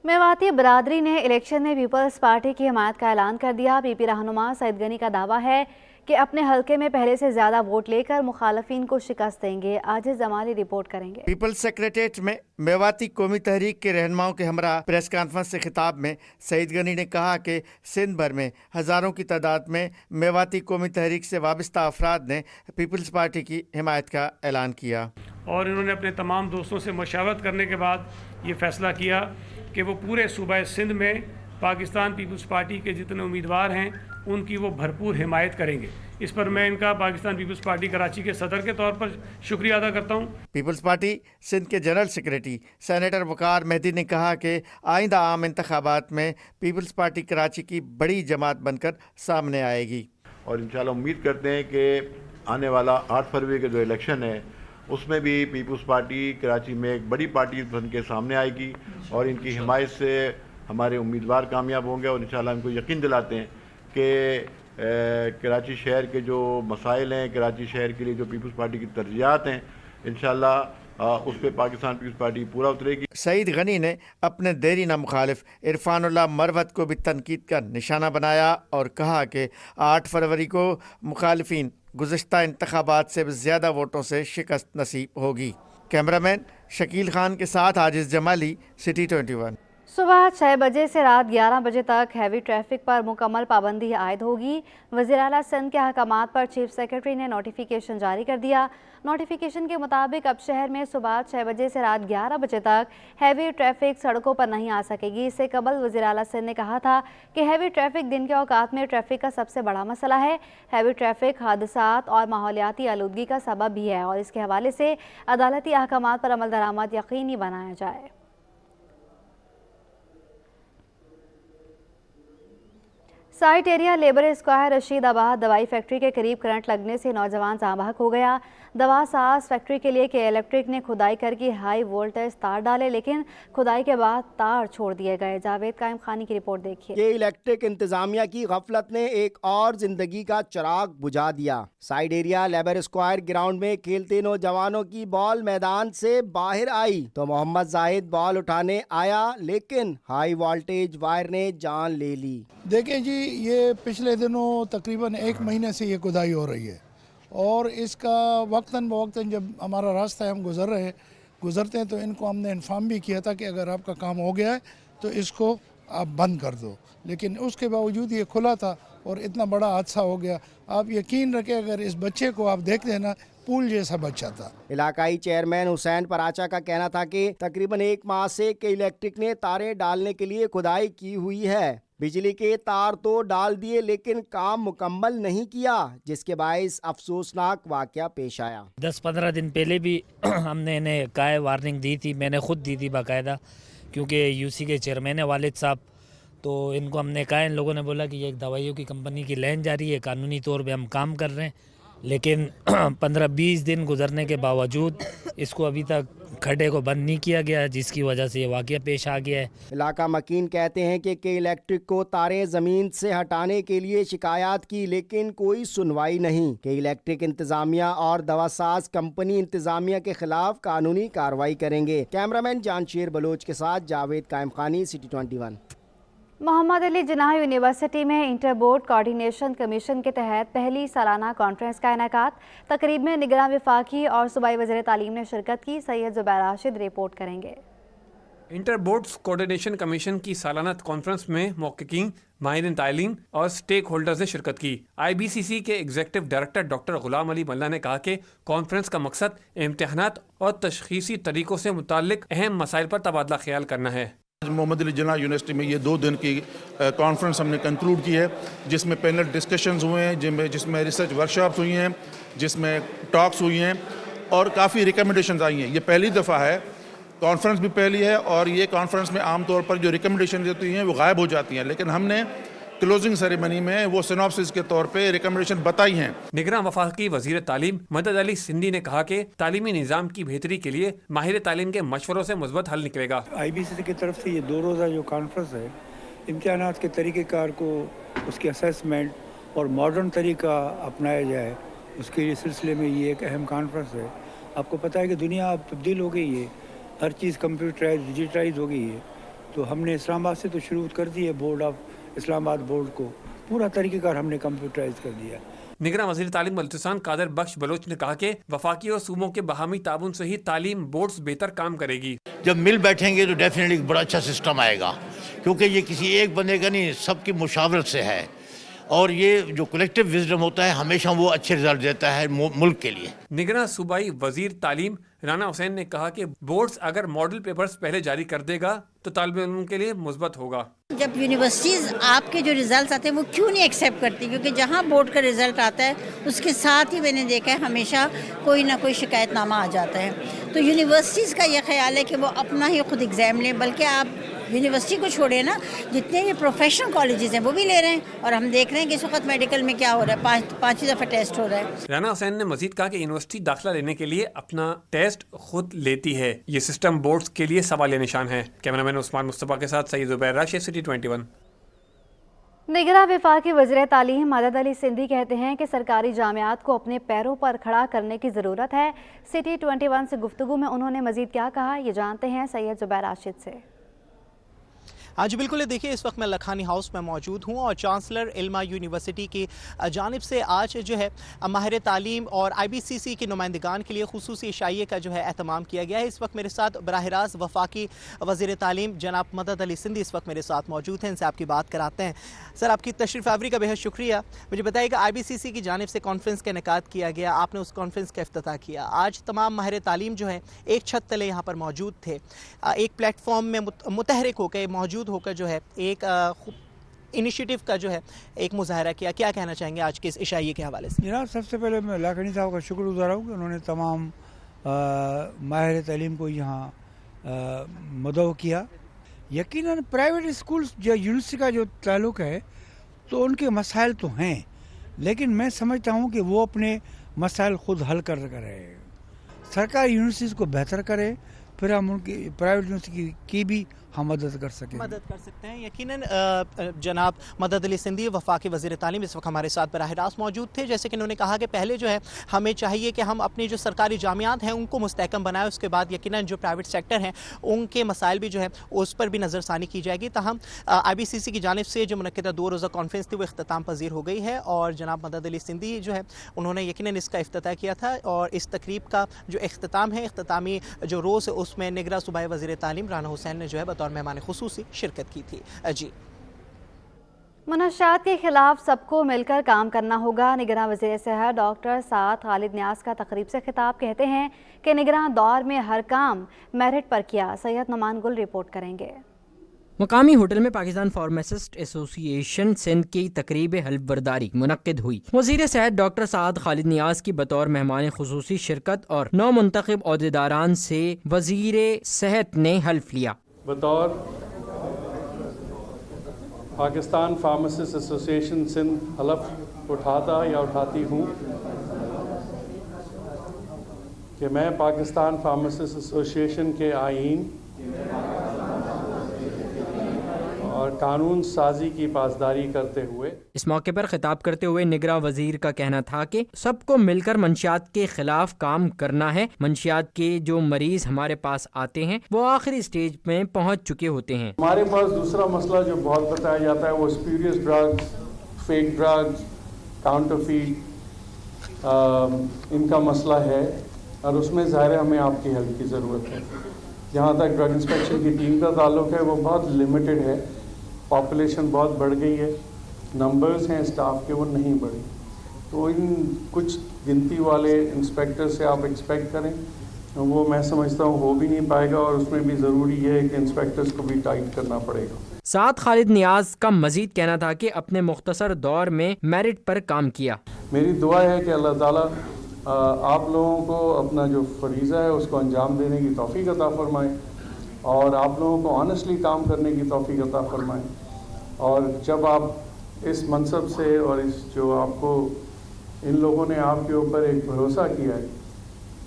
मेवाती बरादरी ने इलेक्शन में पीपल्स पार्टी की हिमायत का ऐलान कर दिया। पीपी रहनुमा सईद गनी का दावा है कि अपने हलके में पहले से ज्यादा वोट लेकर मुखालफिन को शिकस्त देंगे। आजिज जमाली रिपोर्ट करेंगे। पीपल्स सेक्रेटेरिएट में मेवाती कौमी तहरीक के रहनुमाओं के हमरा प्रेस कॉन्फ्रेंस से खिताब में सईद गनी ने कहा कि सिंध भर में हज़ारों की तादाद में मेवाती कौमी तहरीक से वाबस्ता अफराद ने पीपल्स पार्टी की हिमायत का ऐलान किया और इन्होंने अपने तमाम दोस्तों से मशावरत करने के बाद ये फ़ैसला किया कि वो पूरे सूबा सिंध में पाकिस्तान पीपल्स पार्टी के जितने उम्मीदवार हैं उनकी वो भरपूर हिमायत करेंगे। इस पर मैं इनका पाकिस्तान पीपल्स पार्टी कराची के सदर के तौर पर शुक्रिया अदा करता हूँ। पीपल्स पार्टी सिंध के जनरल सेक्रेटरी सेनेटर वकार मेहदी ने कहा कि आइंदा आम इंतखाबात में पीपल्स पार्टी कराची की बड़ी जमात बनकर सामने आएगी और इंशाल्लाह उम्मीद करते हैं कि आने वाला 8 फरवरी के जो इलेक्शन है उसमें भी पीपल्स पार्टी कराची में एक बड़ी पार्टी बन के सामने आएगी और इनकी हिमायत से हमारे उम्मीदवार कामयाब होंगे और इंशाल्लाह इनको यकीन दिलाते हैं कि कराची शहर के जो मसाइल हैं, कराची शहर के लिए जो पीपल्स पार्टी की तरजीहात हैं, इंशाल्लाह उस पर पाकिस्तान पीपल्स पार्टी पूरा उतरेगी। सईद गनी ने अपने देरीना मुखालिफ इरफानुल्लाह मरवत को भी तनकीद का निशाना बनाया और कहा कि 8 फरवरी को मुखालिफिन गुज़श्ता इंतखाबात से ज़्यादा वोटों से शिकस्त नसीब होगी। कैमरामैन शकील खान के साथ आजिज़ जमाली, सिटी 21। सुबह 6 बजे से रात 11 बजे तक हैवी ट्रैफिक पर मुकम्मल पाबंदी आयद होगी। वज़ीर आला सिंध के अहकामात पर चीफ सेक्रेटरी ने नोटिफिकेशन जारी कर दिया। नोटिफिकेशन के मुताबिक अब शहर में सुबह 6 बजे से रात 11 बजे तक हैवी ट्रैफिक सड़कों पर नहीं आ सकेगी। इससे कबल वज़ीर आला सिंध ने कहा था कि हैवी ट्रैफिक दिन के औकात में ट्रैफिक का सबसे बड़ा मसला है। हैवी ट्रैफिक हादसात और माहौलियाती आलूदगी का सबब भी है और इसके हवाले से अदालती अहकामात पर अमल दरामद यकीनी बनाया जाए। Site area labour square Rashidabad दवाई फैक्ट्री के करीब करंट लगने से नौजवान जाँ बहक हो गया। दवा साज फैक्ट्री के लिए के इलेक्ट्रिक ने खुदाई करके हाई वोल्टेज तार डाले, लेकिन खुदाई के बाद तार छोड़ दिए गए। जावेद कायम खानी की रिपोर्ट देखिए। के इलेक्ट्रिक इंतजामिया की गफलत ने एक और जिंदगी का चिराग बुझा दिया। Side area labour square ground में खेलते नौजवानों की बॉल मैदान से बाहर आई तो मोहम्मद जाहिद बॉल उठाने आया, लेकिन हाई वोल्टेज वायर ने जान ले ली। देखें जी, ये पिछले दिनों तकरीबन 1 महीने से ये खुदाई हो रही है और इसका वक्तन बवक्तन जब हमारा रास्ता है हम गुजरते हैं तो इनको हमने इन्फॉर्म भी किया था कि अगर आपका काम हो गया है तो इसको आप बंद कर दो, लेकिन उसके बावजूद ये खुला था और इतना बड़ा हादसा हो गया। आप यकीन रखें, अगर इस बच्चे को आप देख लेना, पूल जैसा बच्चा था। इलाकाई चेयरमैन हुसैन पराचा का कहना था कि तकरीबन 1 माह से के इलेक्ट्रिक ने तारें डालने के लिए खुदाई की हुई है। बिजली के तार तो डाल दिए लेकिन काम मुकम्मल नहीं किया, जिसके बायस अफसोसनाक वाकया पेश आया। 10-15 दिन पहले भी हमने इन्हें काय वार्निंग दी थी, मैंने खुद दी थी बाकायदा, क्योंकि यूसी के चेयरमैन है वालिद साहब, तो इनको हमने कहा, इन लोगों ने बोला कि ये एक दवाइयों की कंपनी की लाइन जारी है, कानूनी तौर पे हम काम कर रहे हैं, लेकिन 15-20 दिन गुजरने के बावजूद इसको अभी तक खड्डे को बंद नहीं किया गया, जिसकी वजह से ये वाक़या पेश आ गया है। इलाका मकीन कहते हैं कि के इलेक्ट्रिक को तारें ज़मीन से हटाने के लिए शिकायत की, लेकिन कोई सुनवाई नहीं। के इलेक्ट्रिक इंतजामिया और दवासाज कंपनी इंतजामिया के खिलाफ कानूनी कार्रवाई करेंगे। कैमरामैन जानशेर बलोच के साथ जावेद कायम खानी, सिटी 21। मोहम्मद अली जिन्ना यूनिवर्सिटी में इंटर बोर्ड कोऑर्डिनेशन कमीशन के तहत पहली सालाना कॉन्फ्रेंस का इनेकात। तकरीब में निगरान वफाकी और सूबाई वज़ीर तालीम ने शिरकत की। सैयद ज़ुबैर राशिद रिपोर्ट करेंगे। इंटर बोर्ड्स कोऑर्डिनेशन कमीशन की सालाना कॉन्फ्रेंस में मौक़िक़ीन, माहिरीन तालीम और स्टेक होल्डर्स ने शिरकत की। IBCC के executive director doctor Ghulam Ali मल्ला ने कहा कि कॉन्फ्रेंस का मकसद इम्तिहानात और तशख़ीसी तरीक़ों से मुताल्लिक़ अहम मसाइल पर तबादला ख्याल करना है। मोहम्मद अली जिन्ना यूनिवर्सिटी में ये 2 दिन की कॉन्फ्रेंस हमने कंक्लूड की है, जिसमें पैनल डिस्कशंस हुए हैं, जिसमें रिसर्च वर्कशॉप्स हुई हैं, जिसमें टॉक्स हुई हैं और काफ़ी रिकमेंडेशंस आई हैं। ये पहली दफ़ा है, कॉन्फ्रेंस भी पहली है और ये कॉन्फ्रेंस में आम तौर पर जो रिकमेंडेशन होती हैं वो गायब हो जाती हैं, लेकिन हमने क्लोजिंग सेरेमनी में वो सिनॉप्सिस के तौर पे रिकमेंडेशन बताई हैं। निगरान वफाकी वज़ीर तालीम मदद अली सिंधी ने कहा कि तालीमी निज़ाम की बेहतरी के लिए माहिर तालीम के मशवरों से मुस्बत हल निकलेगा। IBCC की तरफ से ये 2 रोज़ा जो कॉन्फ्रेंस है, इम्तिहानात के तरीक़ेकार को, उसकी असेसमेंट और मॉडर्न तरीका अपनाया जाए, उसके सिलसिले में ये एक अहम कॉन्फ्रेंस है। आपको पता है कि दुनिया अब तब्दील हो गई है, हर चीज़ कंप्यूटराइज डिजिटाइज हो गई है तो हमने इस्लामाबाद से तो शुरू कर दी है, बोर्ड ऑफ इस्लामाबाद बोर्ड को पूरा तरीक़ेकार हमने कंप्यूटराइज कर दिया। निगरान वज़ीर तालीम बलूचिस्तान कादर बख्श बलोच ने कहा कि वफाकी और सूबों के बाहमी ताउन से ही तालीम बोर्ड्स बेहतर काम करेगी। जब मिल बैठेंगे तो डेफिनेटली बड़ा अच्छा सिस्टम आएगा, क्योंकि ये किसी एक बंदे का नहीं, सबकी मुशावरत से है, और ये जो कलेक्टिव विजडम होता है हमेशा वो अच्छे रिजल्ट देता है मुल्क के लिए। निगरान सूबाई वजीर तालीम राना हुसैन ने कहा कि बोर्ड्स अगर मॉडल पेपर्स पहले जारी कर देगा तो तालिब इल्म के लिए मुस्बत होगा। जब यूनिवर्सिटीज़ आपके जो रिज़ल्ट आते हैं वो क्यों नहीं एक्सेप्ट करती, क्योंकि जहाँ बोर्ड का रिज़ल्ट आता है उसके साथ ही मैंने देखा है हमेशा कोई ना कोई शिकायतनामा आ जाता है। तो यूनिवर्सिटीज़ का ये ख्याल है कि वो अपना ही खुद एग्ज़ाम लें, बल्कि आप यूनिवर्सिटी को छोड़े ना, जितने भी प्रोफेशनल कॉलेजेस हैं वो भी ले रहे हैं, और हम देख रहे हैं कि इस वक्त मेडिकल में क्या हो रहा है, पाँच दफ़ा टेस्ट हो रहा है। राना हुसैन ने मजीद कहा कि यूनिवर्सिटी दाखिला लेने के लिए अपना टेस्ट खुद लेती है, ये सिस्टम बोर्ड्स के लिए सवालिया निशान है। कैमरामैन उस्मान मुस्तफ़ा के साथ सईद ज़ुबैर राशिद, सिटी 21। निगरान वफाकी वज़ीर तालीम मदद अली सिंधी कहते हैं कि सरकारी जामियात को अपने पैरों पर खड़ा करने की ज़रूरत है। सिटी 21 से गुफ्तगू में उन्होंने मजीद क्या कहा, ये जानते हैं सैयद ज़ुबैर राशिद से। हाँ जी बिल्कुल, देखिए इस वक्त मैं लखानी हाउस में मौजूद हूँ और चांसलर इल्मा यूनिवर्सिटी की जानिब से आज जो है माहिर तालीम और IBCC के नुमाइंदगान के लिए खुसूसी इशाइये का जो है एहतमाम किया गया है। इस वक्त मेरे साथ बराह रास्त वफाकी वज़ीर तालीम जनाब मदद अली सिंधी इस वक्त मेरे साथ मौजूद हैं, इनसे आपकी बात कराते हैं। सर, आपकी तशरीफ़ आवरी का बेहद शुक्रिया। मुझे बताइएगा, IBCC की जानिब से कॉन्फ्रेंस का इनेकाद किया गया, आपने उस कॉन्फ्रेंस का इफ्तिताह किया। आज तमाम माहिर तालीम जो है एक छत तले यहाँ पर मौजूद थे, एक प्लेटफॉर्म में मुतहरिक होकर मौजूद होकर जो है एक इनिशिएटिव का जो है एक मुजाहरा किया। क्या कहना चाहेंगे आज के इस इशाइये के हवाले से? जनाब, सबसे पहले मैं लाखनी साहब का शुक्रगुजार हूँ कि उन्होंने तमाम माहिर तालीम को यहाँ मदऊ किया। यकीनन प्राइवेट स्कूल्स जो यूनिवर्सिटी का जो ताल्लुक़ है तो उनके मसाइल तो हैं, लेकिन मैं समझता हूँ कि वो अपने मसाइल ख़ुद हल कर रहे हैं। सरकारी यूनिवर्सिटीज़ को बेहतर करें, फिर हम उनकी प्राइवेट यूनिवर्सिटी की भी हम मदद कर सकते हैं। यकीनन जनाब मदद अली सिंधी वफाकी वज़ीर तालीम इस वक्त हमारे साथ बराह रास्त मौजूद थे। जैसे कि उन्होंने कहा कि पहले जो है हमें चाहिए कि हम अपनी जो सरकारी जामियात हैं उनको मुस्तहकम बनाएं, उसके बाद यकीनन जो प्राइवेट सेक्टर हैं उनके मसाइल भी जो है उस पर भी नज़रसानी की जाएगी। ताहम IBCC की जानिब से जो मुनक्किदा 2 रोज़ा कॉन्फ्रेंस थी वो इख्तिताम पजीर हो गई है और जनाब मदद अली सिंधी जो है उन्होंने यकीनन इसका इफ्तिताह किया था और इस तकरीब का जो इख्तिताम है, इख्तितामी जो रोज़ उसमें निगरान सूबाई वज़ीर तालीम राना हुसैन ने जो है बतौर मेहमान खुसूसी शिरकत की थी। जी, मुनशात के खिलाफ सबको मिलकर काम करना होगा। निगरान वज़ीर सेहत डॉक्टर साद खालिद न्याज का तकरीब से खिताब। कहते हैं कि निगरान दौर में हर काम मेरिट पर किया। सैयद नुमान गुल रिपोर्ट करेंगे। मकामी होटल में पाकिस्तान फार्मासिस्ट एसोसिएशन सिंध की तकरीब हल्फ बर्दारी मुनक्किद हुई। वज़ीर सेहत डॉक्टर साद खालिद नियाज की बतौर मेहमान खुसूसी शिरकत और 9 मुंतखब ओहदेदारान से वज़ीर सेहत ने हल्फ लिया। बतौर पाकिस्तान फार्मासिस्ट एसोसिएशन सिंध हलफ उठाता या उठाती हूँ कि मैं पाकिस्तान फार्मासिस्ट एसोसिएशन के आईन और कानून साजी की पासदारी करते हुए। इस मौके पर खिताब करते हुए निगरां वजीर का कहना था कि सबको मिलकर मंशियात के खिलाफ काम करना है। मंशियात के जो मरीज हमारे पास आते हैं वो आखिरी स्टेज में पहुंच चुके होते हैं। हमारे पास दूसरा मसला जो बहुत बताया जाता है वो spurious drugs, fake drugs, counterfeit, इनका मसला है और उसमें ज़ाहिर हमें आपकी हेल्प की ज़रूरत है। जहाँ तक ड्रग इंस्पेक्शन की टीम का ताल्लुक है वो बहुत लिमिटेड है, पॉपुलेशन बहुत बढ़ गई है, नंबर्स हैं स्टाफ के वो नहीं बढ़े, तो इन कुछ गिनती वाले इंस्पेक्टर से आप एक्सपेक्ट करें वो मैं समझता हूँ हो भी नहीं पाएगा और उसमें भी ज़रूरी है कि इंस्पेक्टर्स को भी टाइट करना पड़ेगा। साद खालिद नियाज का मजीद कहना था कि अपने मुख्तसर दौर में मेरिट पर काम किया। मेरी दुआ है कि अल्लाह ताला आप लोगों को अपना जो फरीज़ा है उसको अंजाम देने की तौफीक अता फरमाए और आप लोगों को ऑनेस्टली काम करने की तौफीक अता फरमाए। और जब आप इस मनसब से और इस जो आपको इन लोगों ने आपके ऊपर एक भरोसा किया है,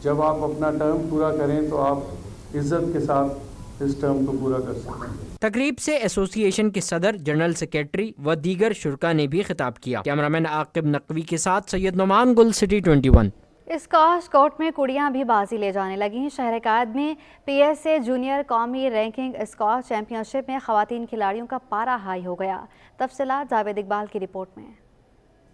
जब आप अपना टर्म पूरा करें तो आप इज्जत के साथ इस टर्म को पूरा कर सकें। तकरीब से एसोसिएशन के सदर, जनरल सेक्रेटरी व दीगर शुरका ने भी खिताब किया। कैमरामैन आकिब नकवी के साथ सैयद नुमान गुल, सिटी 21। स्क्वाश कोर्ट में कुड़ियां भी बाजी ले जाने लगीं। शहर कायद में PSA जूनियर कौमी रैंकिंग स्क्वाश चैंपियनशिप में खवातीन खिलाड़ियों का पारा हाई हो गया। तफसीलात जावेद इकबाल की रिपोर्ट में।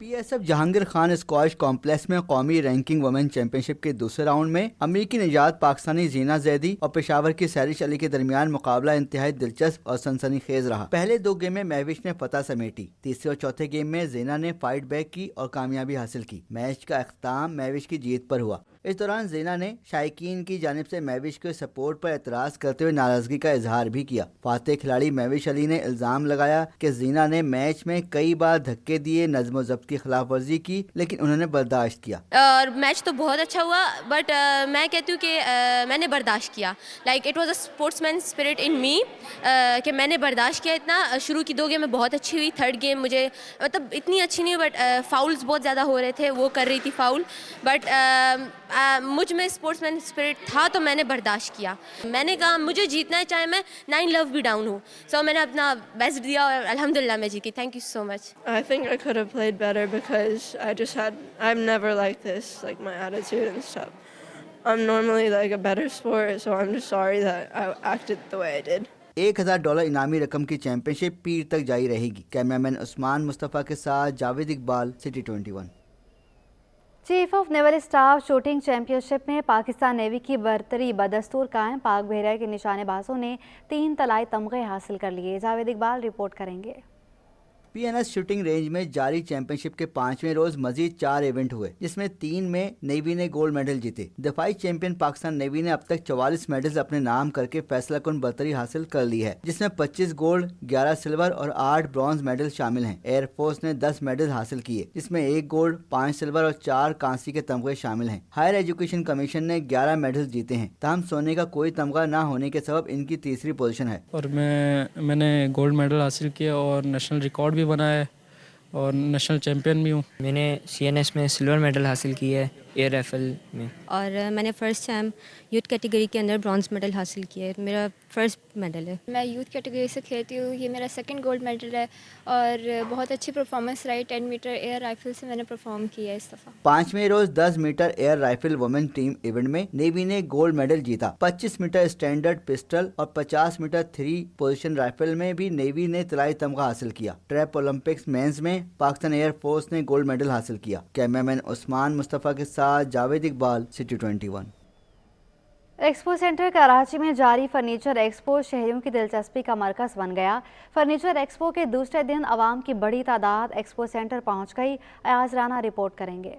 PSF Jahangir Khan squash complex में कौमी रैंकिंग वुमेन चैंपियनशिप के दूसरे राउंड में अमेरिकी निजात पाकिस्तानी जीना जैदी और पेशावर की सैरिश अली के दरमियान मुकाबला इंतहाई दिलचस्प और सनसनीखेज रहा। पहले दो गेम में महविश ने फतह समेटी। तीसरे और चौथे गेम में जीना ने फाइट बैक की और कामयाबी हासिल की। मैच का अख्ताम महविश की जीत पर हुआ। इस दौरान जीना ने शायकीन की जानिब से महविश के सपोर्ट पर एतराज करते हुए नाराजगी का इजहार भी किया। फातेह खिलाड़ी महविश अली ने इल्जाम लगाया कि जीना ने मैच में कई बार धक्के दिए, नज़्म ज़ब्त की खिलाफ वर्जी की, लेकिन उन्होंने बर्दाश्त किया। और मैच तो बहुत अच्छा हुआ, बट मैं कहती हूँ कि मैंने बर्दाश्त किया। Like it was a sportsman spirit in me कि मैंने बर्दाश्त किया इतना। शुरू की दो गेम में बहुत अच्छी हुई, थर्ड गेम मुझे मतलब इतनी अच्छी नहीं, बट फाउल्स बहुत ज़्यादा हो रहे थे, वो कर रही थी फाउल, बट मुझ में स्पोर्ट्समैन स्पिरिट था तो मैंने बर्दाश्त किया। मैंने कहा मुझे जीतना है, चाहे मैं 9 लव भी डाउन हूँ। सो मैंने अपना बेस्ट दिया और अल्हम्दुलिल्लाह मैं जीती। Thank you so much. I think I could have played better because I'm never like this, like my attitude and stuff. I'm normally like a better sport, so I'm just sorry that I acted the way I did. $1000 इनामी रकम की championship पीर तक जारी रहेगी। Cameraman Usman Mustafa के साथ Javed Iqbal, city 21। Chief of naval staff shooting championship में Pakistan navy की बरतरी बदस्तूर कायम। पाक बहरिया के निशानेबाजों ने 3 तलाई तमगे हासिल कर लिए। जावेद इकबाल रिपोर्ट करेंगे। PNS शूटिंग रेंज में जारी चैंपियनशिप के 5वें रोज मजीद 4 इवेंट हुए, जिसमें 3 में नेवी ने गोल्ड मेडल जीते। दफाई चैंपियन पाकिस्तान नेवी ने अब तक 44 मेडल्स अपने नाम करके फैसला कुन बरतरी हासिल कर ली है, जिसमें 25 गोल्ड, 11 सिल्वर और 8 ब्रॉन्ज मेडल शामिल हैं। एयरफोर्स ने 10 मेडल हासिल किए, जिसमें 1 गोल्ड, 5 सिल्वर और 4 कांसी के तमगे शामिल हैं। हायर एजुकेशन कमीशन ने 11 मेडल जीते हैं, ताहम सोने का कोई तमगा न होने के सबब इनकी तीसरी पोजीशन है। और मैंने गोल्ड मेडल हासिल किया और नेशनल रिकॉर्ड भी बनाया है और नेशनल चैंपियन भी हूँ। मैंने CNS में सिल्वर मेडल हासिल किया है, एयर राइफल में। और मैंने फर्स्ट टाइम यूथ कैटेगरी के अंदर ब्रॉन्ज मेडल हासिल किया है, मेरा फर्स्ट मेडल है। मैं यूथ कैटेगरी से खेलती हूँ, ये मेरा सेकंड गोल्ड मेडल है और बहुत अच्छी परफॉर्मेंस रही। 10 मीटर एयर राइफल से मैंने परफॉर्म किया इस दफ़ा। 5वें रोज 10 metre air rifle women team event में नेवी ने गोल्ड मेडल जीता। 25 मीटर स्टैंडर्ड पिस्टल और 50 मीटर 3 पोजीशन राइफल में भी नेवी ने तलाई तमगा हासिल किया। ट्रैप ओलंपिक्स मेंस में पाकिस्तान एयरफोर्स ने गोल्ड मेडल हासिल किया। कैमरामैन उस्मान मुस्तफ़ा के साथ Javed Iqbal, city 21। Expo centre Karachi में जारी फर्नीचर एक्सपो शहरियों की दिलचस्पी का मरकज बन गया। फर्नीचर एक्सपो के दूसरे दिन आवाम की बड़ी तादाद एक्सपो सेंटर पहुंच गई। अयाज राना रिपोर्ट करेंगे।